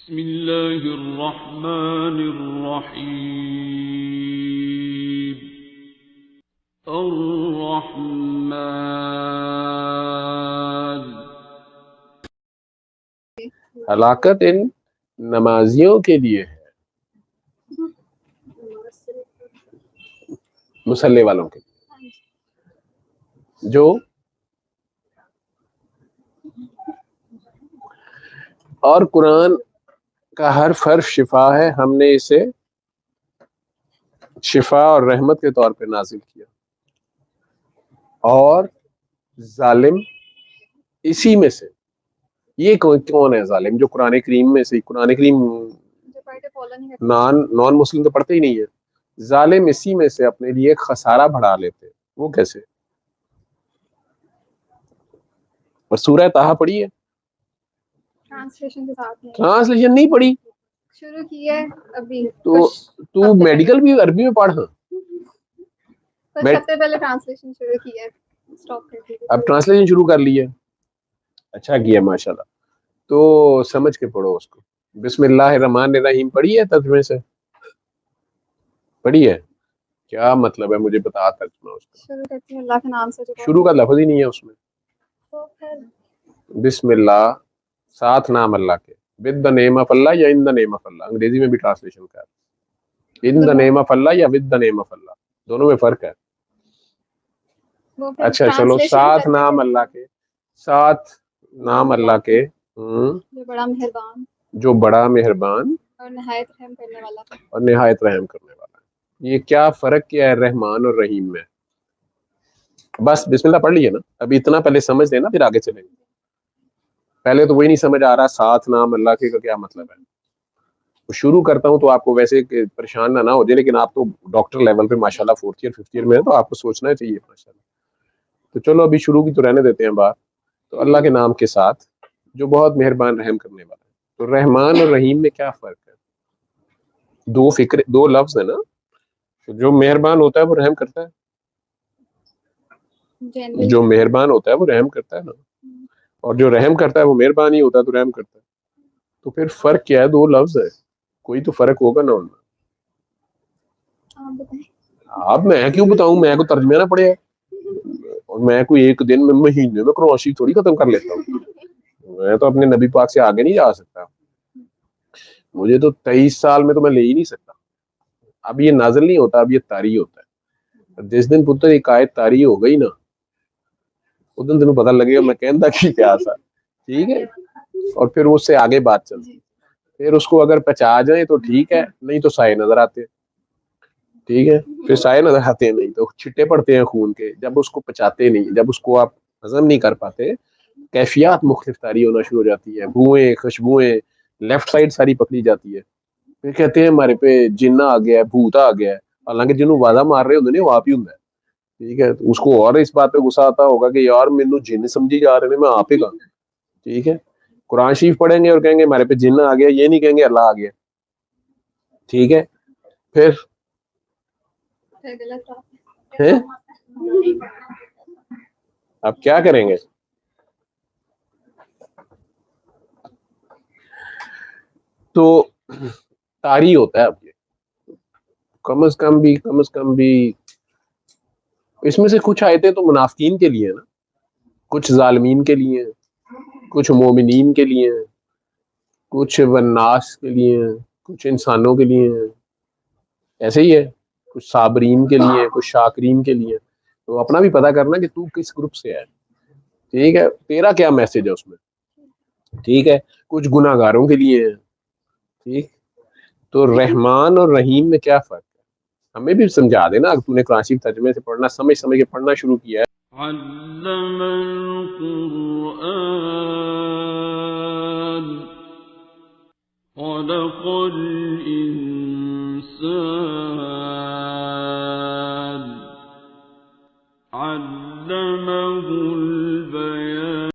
بسم اللہ الرحمن الرحیم الرحمن۔ ہلاکت ان نمازیوں کے لیے ہے، مسلح والوں کے لیے جو اور قرآن کا ہر حرف شفا ہے، ہم نے اسے شفا اور رحمت کے طور پہ نازل کیا، اور ظالم اسی میں سے، یہ کون ہے ظالم جو قرآن کریم میں سے، قرآن کریم نان مسلم تو پڑھتے ہی نہیں ہے، ظالم اسی میں سے اپنے لیے خسارہ بڑھا لیتے، وہ کیسے؟ اور سورہ طٰہٰ پڑھی ہے؟ ٹرانسلیشن نہیں پڑھی شروع کی ہے ابھی، تو میڈیکل بھی عربی میں پڑھ، کچھ ہفتے پہلے ٹرانسلیشن شروع کی ہے، اسٹاپ کر دی۔ اب ٹرانسلیشن شروع کر لی ہے، اچھا کیا ماشاءاللہ، تو سمجھ کے پڑھو اس کو۔ بسم اللہ الرحمن الرحیم پڑھی ہے ترجمے سے؟ پڑھی ہے؟ کیا مطلب ہے مجھے بتا ترجمہ اس کا۔ شروع کرتی ہوں اللہ کے نام سے، جو شروع کا لفظ ہی نہیں ہے اس میں، تو پھر بسم اللہ ساتھ نام اللہ کے، ود دا نیم آف اللہ یا ان دا نیم آف اللہ، انگریزی میں بھی ٹرانسلیشن کا ہے، ان دا نیم آف اللہ یا ود دا نیم آف اللہ، دونوں میں فرق ہے۔ وہ پھر اچھا چلو، translation ساتھ کرتے نام ہیں، اللہ کے، ساتھ نام اللہ کے، جو بڑا مہربان جو بڑا مہربان اور نہایت رحم کرنے والا ہے۔ اور نہایت رحم کرنے والا ہے۔ یہ کیا فرق کیا ہے رحمان اور رحیم میں؟ بس بسم اللہ پڑھ لیے نا، ابھی اتنا پہلے سمجھ لینا پھر آگے چلیں گے۔ پہلے تو وہی نہیں سمجھ آ رہا ساتھ نام اللہ کے کا کیا مطلب ہے۔ شروع کرتا ہوں تو آپ کو ویسے کہ پریشان نہ ہو جائے، لیکن آپ تو ڈاکٹر لیول پہ ماشاءاللہ 4th ایئر 5th ایئر میں ہے، تو آپ کو سوچنا چاہیے ماشاءاللہ۔ تو چلو ابھی شروع کی تو رہنے دیتے ہیں بات۔ تو اللہ کے نام کے ساتھ جو بہت مہربان رحم کرنے والا ہے۔ تو رحمان اور رحیم میں کیا فرق ہے؟ دو لفظ ہے نا، جو مہربان ہوتا ہے وہ رحم کرتا ہے، جو مہربان ہوتا ہے وہ رحم کرتا ہے نا، اور جو رحم کرتا ہے وہ مہربان ہی ہوتا ہے تو رحم کرتا ہے۔ تو پھر فرق کیا ہے؟ دو لفظ ہے، کوئی تو فرق ہوگا نا ان میں۔ آپ بتائیں۔ اب میں کیوں بتاؤں، میں کو ترجمہ نہ پڑے، اور میں کوئی ایک دن میں مہینے میں قرآن شریف تھوڑی ختم کر لیتا ہوں، میں تو اپنے نبی پاک سے آگے نہیں جا سکتا، مجھے تو 23 سال میں تو میں لے ہی نہیں سکتا۔ اب یہ نازل نہیں ہوتا، اب یہ طاری ہوتا ہے۔ جس دن پتر ایک آیت طاری ہو گئی نا، اس دن تمہیں پتہ لگے گا میں کہندا کی کیا تھا، ٹھیک ہے؟ اور پھر اس سے آگے بات چلتی، پھر اس کو اگر پہچا جائیں تو ٹھیک ہے، نہیں تو سائے نظر آتے ہیں، ٹھیک ہے؟ پھر سائے نظر آتے ہیں، نہیں تو چھٹے پڑتے ہیں خون کے، جب اس کو پچاتے نہیں، جب اس کو آپ ہضم نہیں کر پاتے، کیفیات مختلف طاری ہونا شروع ہو جاتی ہے، بوئیں خوشبوئیں لیفٹ سائڈ ساری پکڑی جاتی ہے، پھر کہتے ہیں ہمارے پہ جن آ گیا ہے، بھوت آ گیا ہے، حالانکہ جنہوں وعدہ مار رہے ہوتے ہیں وہ آپ ہی ہوں ہے، ٹھیک ہے؟ تو اس کو اور اس بات پہ غصہ آتا ہوگا کہ یار مینوں جن سمجھی جا رہے ہیں، میں آپ ہی کا، ٹھیک ہے؟ قرآن شریف پڑھیں گے اور کہیں گے ہمارے پہ جن آ گیا، یہ نہیں کہیں گے اللہ آ گیا، ٹھیک ہے؟ پھر غلط بات ہیں؟ اب کیا کریں گے؟ تو طاری ہوتا ہے اب یہ، کم از کم بھی اس میں سے کچھ آیتیں تو منافقین کے لیے ہیں نا، کچھ ظالمین کے لیے ہیں، کچھ مومنین کے لیے ہیں، کچھ والناس کے لیے ہیں، کچھ انسانوں کے لیے ہیں، ایسے ہی ہے، کچھ صابرین کے لیے، کچھ شاکرین کے لیے۔ تو اپنا بھی پتہ کرنا کہ تو کس گروپ سے ہے، ٹھیک ہے؟ تیرا کیا میسج ہے اس میں، ٹھیک ہے؟ کچھ گناہ گاروں کے لیے ہیں، ٹھیک؟ تو رحمان اور رحیم میں کیا فرق ہے؟ ہمیں بھی سمجھا دینا، اگر تو نے قرآن شریف ترجمے سے پڑھنا سمجھ کے پڑھنا شروع کیا ہے۔ علم القرآن خلق الإنسان